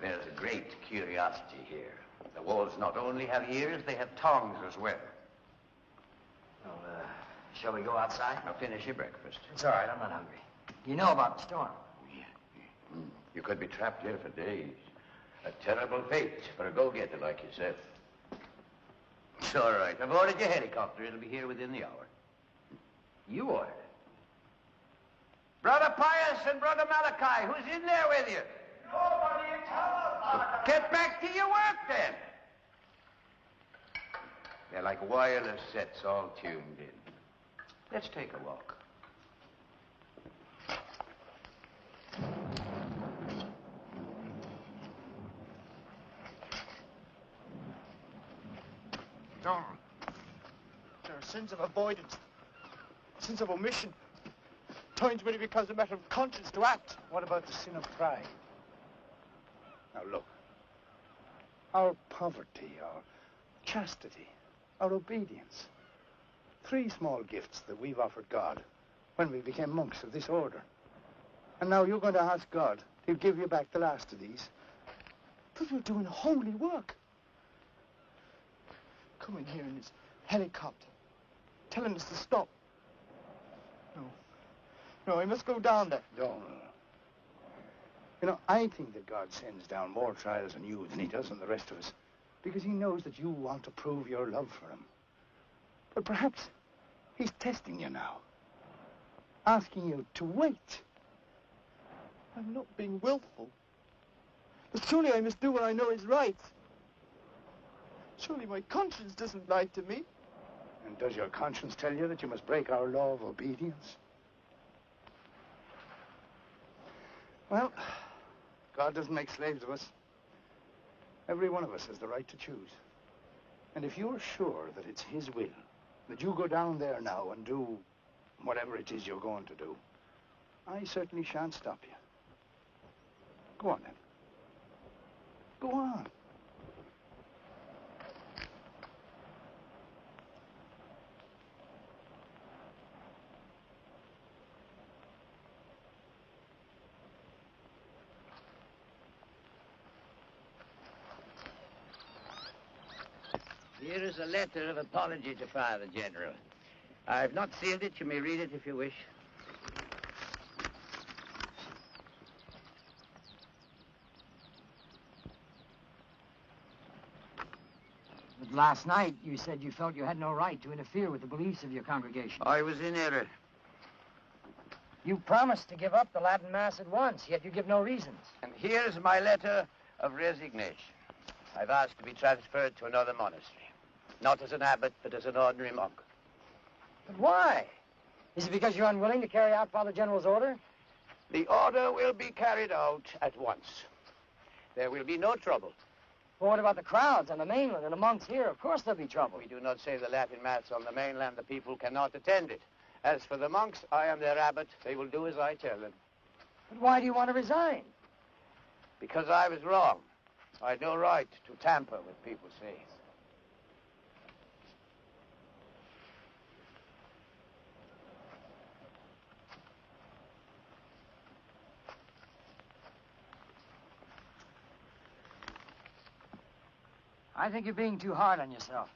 There's a great curiosity here. The walls not only have ears, they have tongues as well. Well, shall we go outside? Now finish your breakfast. It's all right. I'm not hungry. You know about the storm. You could be trapped here for days. A terrible fate for a go-getter like yourself. It's all right. I've ordered your helicopter. It'll be here within the hour. You ordered it? Brother Pius and Brother Malachi, who's in there with you? Nobody at all. Get back to your work, then. They're like wireless sets all tuned in. Let's take a walk. No. There are sins of avoidance, sins of omission. Times when it becomes a matter of conscience to act. What about the sin of pride? Now look, our poverty, our chastity, our obedience. 3 small gifts that we've offered God when we became monks of this order. And now you're going to ask God to give you back the last of these. But we're doing holy work. Coming here in his helicopter, telling us to stop. No, I must go down there. Don't. You know, I think that God sends down more trials on you than he does on the rest of us, because he knows that you want to prove your love for him. But perhaps he's testing you now, asking you to wait. I'm not being willful, but surely I must do what I know is right. Surely my conscience doesn't lie to me. And does your conscience tell you that you must break our law of obedience? Well, God doesn't make slaves of us. Every one of us has the right to choose. And if you're sure that it's his will, that you go down there now and do whatever it is you're going to do, I certainly shan't stop you. Go on, then. Go on. Here is a letter of apology to Father General. I've not sealed it. You may read it if you wish. But last night, you said you felt you had no right to interfere with the beliefs of your congregation. I was in error. You promised to give up the Latin Mass at once, yet you give no reasons. And here's my letter of resignation. I've asked to be transferred to another monastery. Not as an abbot, but as an ordinary monk. But why? Is it because you're unwilling to carry out Father General's order? The order will be carried out at once. There will be no trouble. Well, what about the crowds on the mainland and the monks here? Of course there'll be trouble. We do not say the Latin Mass on the mainland. The people cannot attend it. As for the monks, I am their abbot. They will do as I tell them. But why do you want to resign? Because I was wrong. I had no right to tamper with people's faith. I think you're being too hard on yourself.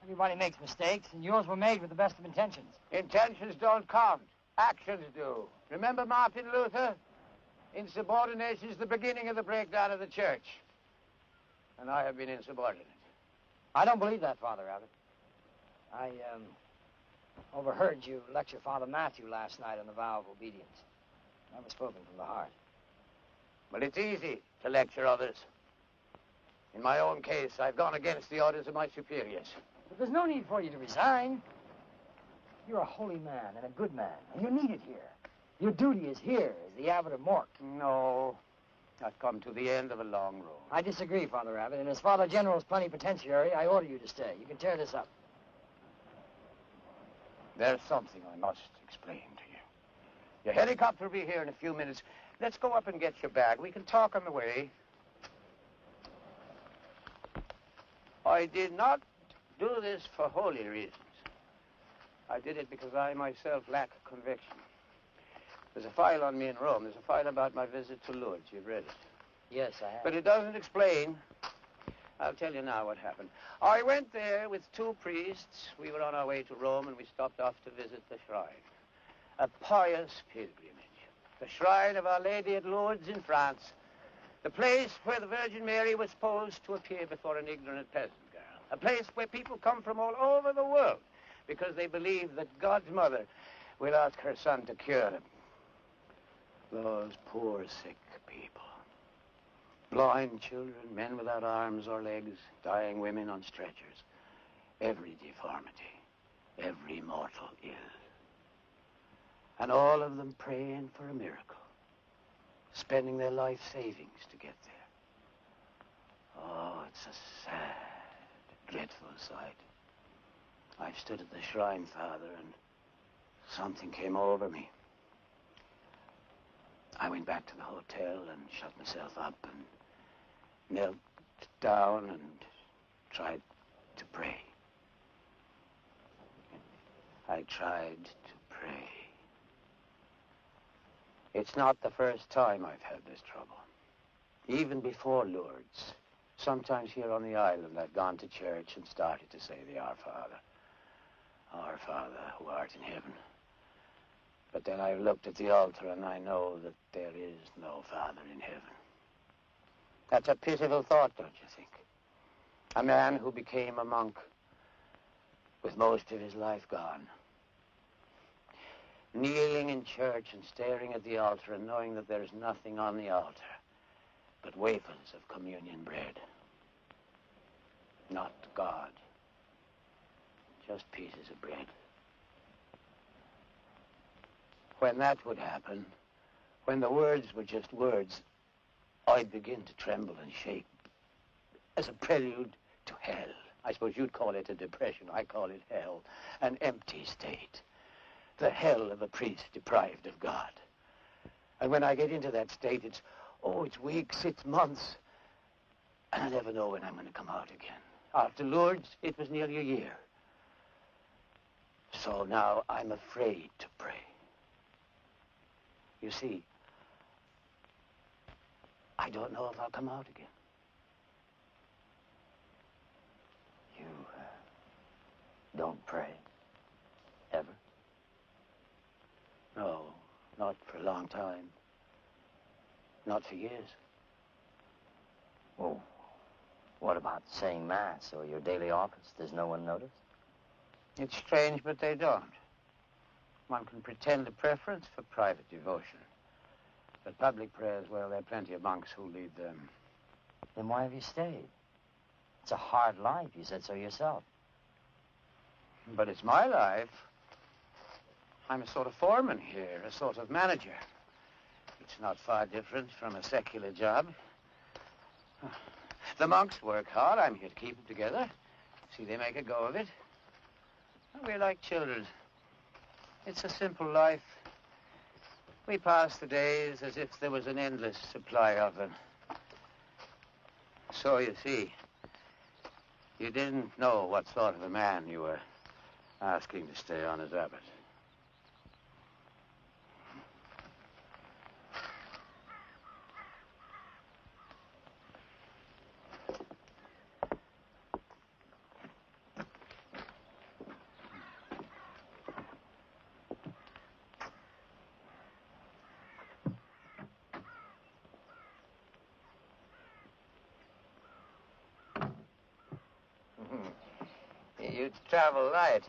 Everybody makes mistakes, and yours were made with the best of intentions. Intentions don't count. Actions do. Remember Martin Luther? Insubordination is the beginning of the breakdown of the church. And I have been insubordinate. I don't believe that, Father Abbot. I overheard you lecture Father Matthew last night on the vow of obedience. That was spoken from the heart. Well, it's easy to lecture others. In my own case, I've gone against the orders of my superiors. But there's no need for you to resign. You're a holy man and a good man, and you're needed here. Your duty is here as the Abbot of Mork. No, I've come to the end of a long road. I disagree, Father Abbot, and as Father General's plenipotentiary, I order you to stay. You can tear this up. There's something I must explain to you. Your helicopter will be here in a few minutes. Let's go up and get your bag. We can talk on the way. I did not do this for holy reasons. I did it because I myself lack conviction. There's a file on me in Rome. There's a file about my visit to Lourdes. You've read it. Yes, I have. But it doesn't explain. I'll tell you now what happened. I went there with two priests. We were on our way to Rome, and we stopped off to visit the shrine. A pious pilgrimage. The shrine of Our Lady at Lourdes in France. The place where the Virgin Mary was supposed to appear before an ignorant peasant girl. A place where people come from all over the world because they believe that God's mother will ask her son to cure them. Those poor, sick people. Blind children, men without arms or legs, dying women on stretchers. Every deformity, every mortal ill. And all of them praying for a miracle. Spending their life savings to get there. Oh, it's a sad, dreadful sight. I've stood at the shrine, Father, and something came over me. I went back to the hotel and shut myself up and knelt down and tried to pray. I tried to pray. It's not the first time I've had this trouble. Even before Lourdes, sometimes here on the island, I've gone to church and started to say the Our Father. Our Father, who art in heaven. But then I looked at the altar and I know that there is no Father in heaven. That's a pitiful thought, don't you think? A man who became a monk with most of his life gone. Kneeling in church and staring at the altar and knowing that there's nothing on the altar but wafers of communion bread. Not God. Just pieces of bread. When that would happen, when the words were just words, I'd begin to tremble and shake as a prelude to hell. I suppose you'd call it a depression. I call it hell. An empty state. The hell of a priest deprived of God. And when I get into that state, it's weeks, it's months. And I never know when I'm going to come out again. After Lourdes, it was nearly a year. So now I'm afraid to pray. You see, I don't know if I'll come out again. You don't pray? Ever? No, not for a long time. Not for years. Well, what about saying Mass or your daily office? Does no one notice? It's strange, but they don't. One can pretend a preference for private devotion. But public prayers, well, there are plenty of monks who lead them. Then why have you stayed? It's a hard life, you said so yourself. But it's my life. I'm a sort of foreman here, a sort of manager. It's not far different from a secular job. The monks work hard. I'm here to keep them together. See, they make a go of it. We're like children. It's a simple life. We pass the days as if there was an endless supply of them. So, you see, you didn't know what sort of a man you were asking to stay on as abbot. You'd travel light.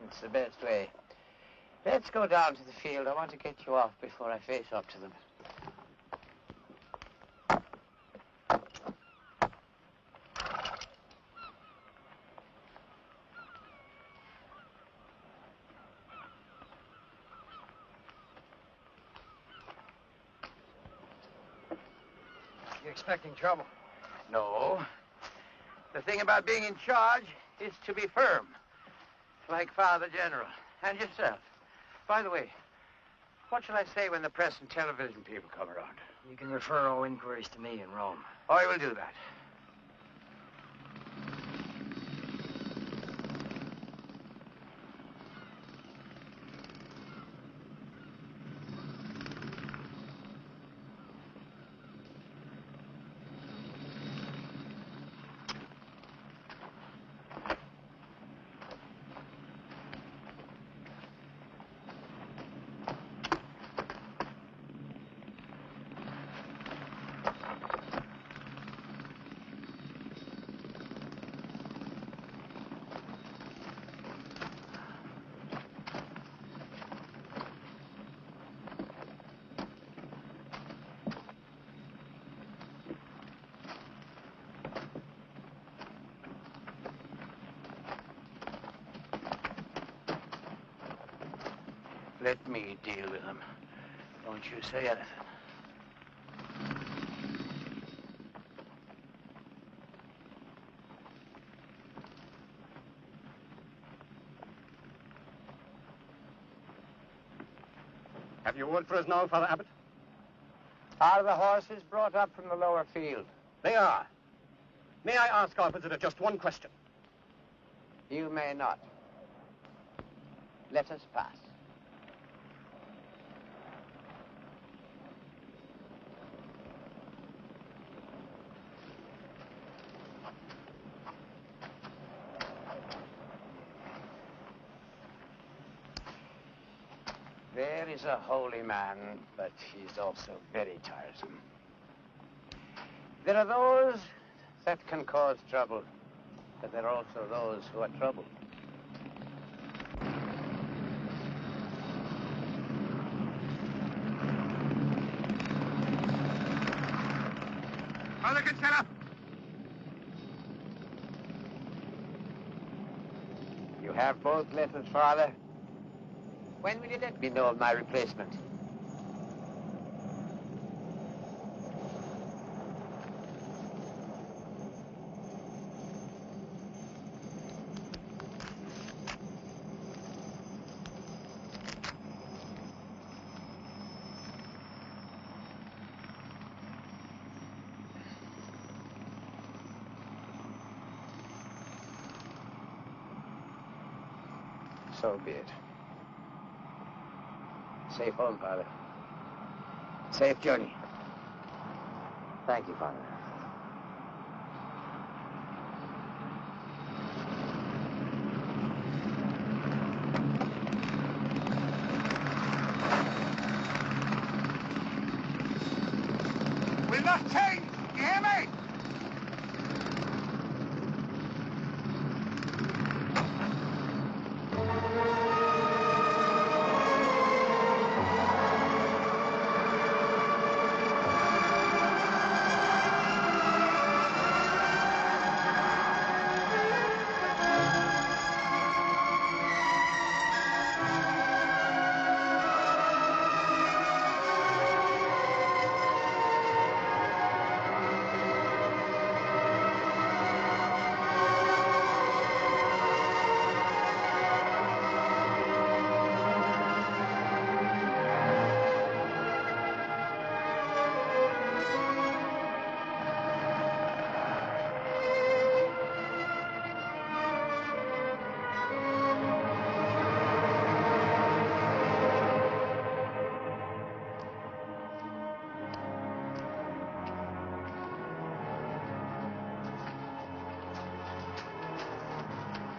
It's the best way. Let's go down to the field. I want to get you off before I face up to them. You expecting trouble? No. The thing about being in charge is to be firm. Like Father General. And yourself. By the way, what shall I say when the press and television people come around? You can refer all inquiries to me in Rome. Oh, I will do that. Let me deal with them. Don't you say anything. Have you word for us now, Father Abbot? Are the horses brought up from the lower field? They are. May I ask our visitor just one question? You may not. Let us pass. There is a holy man, but he's also very tiresome. There are those that can cause trouble, but there are also those who are troubled. Father Kinsella! You have both letters, Father. When will you let me know of my replacement? So be it. Safe home, Father. Safe journey. Thank you, Father. Will not change! You hear me?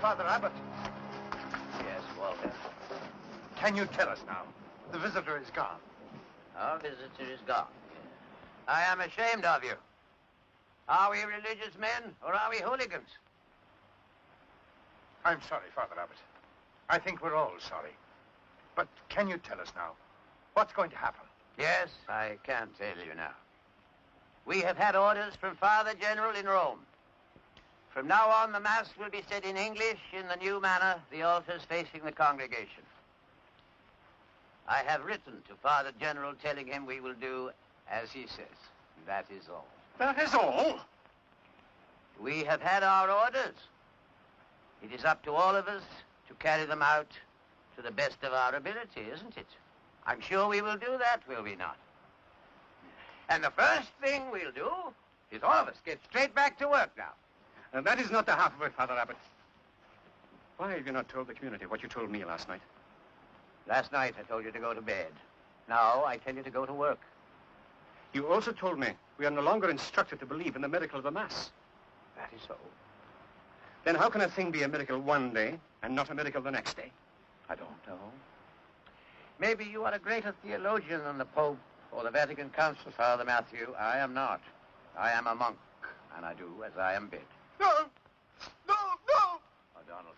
Father Abbot. Yes, Walter. Can you tell us now? The visitor is gone. Our visitor is gone. I am ashamed of you. Are we religious men or are we hooligans? I'm sorry, Father Abbot. I think we're all sorry. But can you tell us now, what's going to happen? Yes, I can tell you now. We have had orders from Father General in Rome. From now on, the Mass will be said in English in the new manner, the altars facing the congregation. I have written to Father General telling him we will do as he says. That is all. That is all? We have had our orders. It is up to all of us to carry them out to the best of our ability, isn't it? I'm sure we will do that, will we not? And the first thing we'll do is all of us get straight back to work now. And that is not the half of it, Father Abbot. Why have you not told the community what you told me last night? Last night I told you to go to bed. Now I tell you to go to work. You also told me we are no longer instructed to believe in the miracle of the Mass. That is so. Then how can a thing be a miracle one day and not a miracle the next day? I don't know. Maybe you are a greater theologian than the Pope or the Vatican Council, Father Matthew. I am not. I am a monk, and I do as I am bid. No! No! Oh, Donald.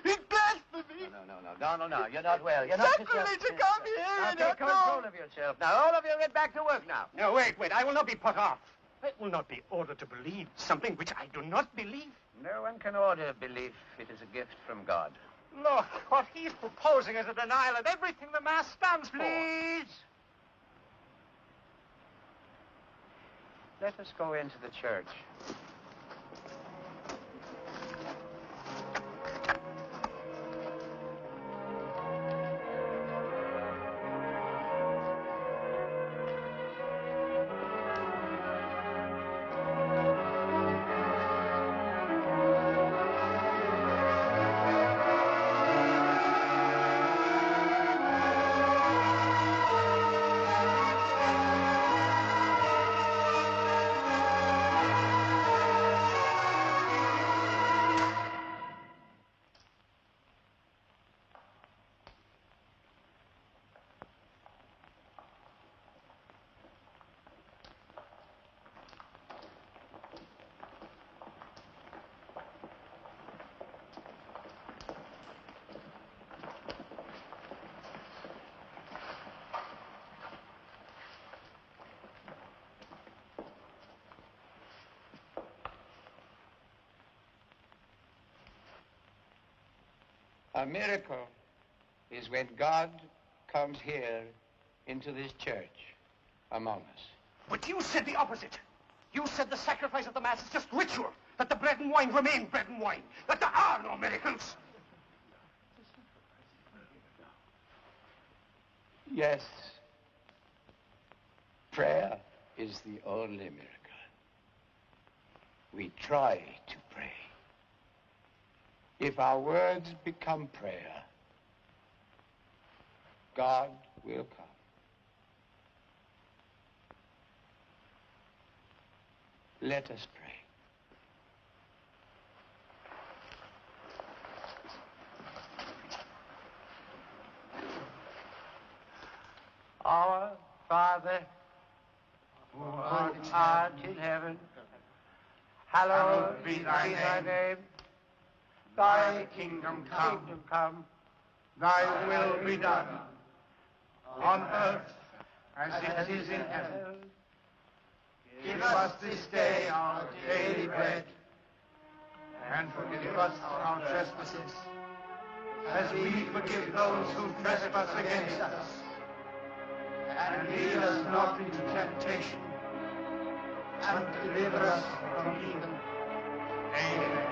It's blasphemy! No, Donald, no. You're not well. You're not... Sacrilege to come here Now and take control of yourself. Now, all of you get back to work now. No, wait. I will not be put off. I will not be ordered to believe something which I do not believe. No one can order belief. It is a gift from God. Look, what he's proposing is a denial of everything the Mass stands for. Please. Let us go into the church. A miracle is when God comes here into this church among us. But you said the opposite. You said the sacrifice of the Mass is just ritual, that the bread and wine remain bread and wine, that there are no miracles. Yes, prayer is the only miracle. We try to pray. If our words become prayer, God will come. Let us pray. Our Father, who art in heaven, hallowed be thy name. Thy kingdom come. Thy will be done, on earth as it is in heaven. Give us this day our daily bread, and forgive us our trespasses, as we forgive those who trespass against us. And lead us not into temptation, and deliver us from evil. Amen.